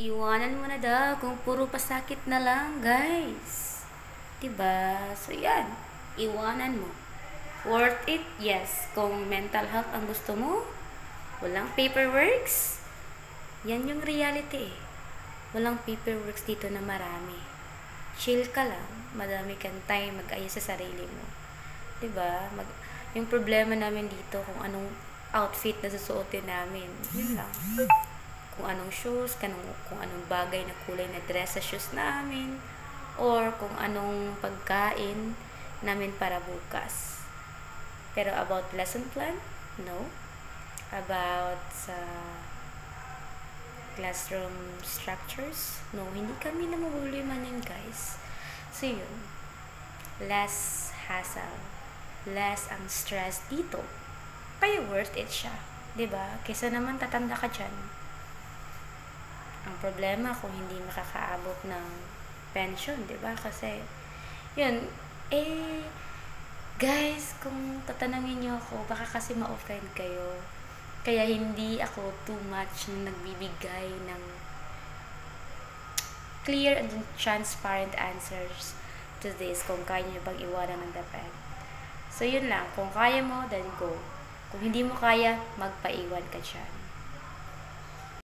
Iwanan mo na daw kung puro pasakit na lang, guys. Diba? So, yan. Iwanan mo. Worth it? Yes. Kung mental health ang gusto mo, walang paperworks, yan yung reality eh. Walang paperworks dito na marami. Chill ka lang. Madami kang time mag-ayos sa sarili mo. Diba? Yung problema namin dito kung anong outfit na susuotin namin. Yun lang. Kung anong shoes, kung anong bagay na kulay na dress sa shoes namin, or kung anong pagkain namin para bukas. Pero about lesson plan, no. About sa classroom structures, no, hindi kami namumulumanin, guys. So yun, less hassle, less ang stress dito. Kaya worth it siya, 'di ba? Kaysa naman tatanda ka dyan. Ang problema kung hindi makakaabot ng pension, 'di ba? Kasi yun, guys, kung tatanungin niyo ako, baka kasi ma-offend kayo. Kaya hindi ako too much na nagbibigay ng clear and transparent answers to this kung kaya niyo bang iwanan ng depend. So yun lang, kung kaya mo, then go. Kung hindi mo kaya, magpaiwan ka dyan.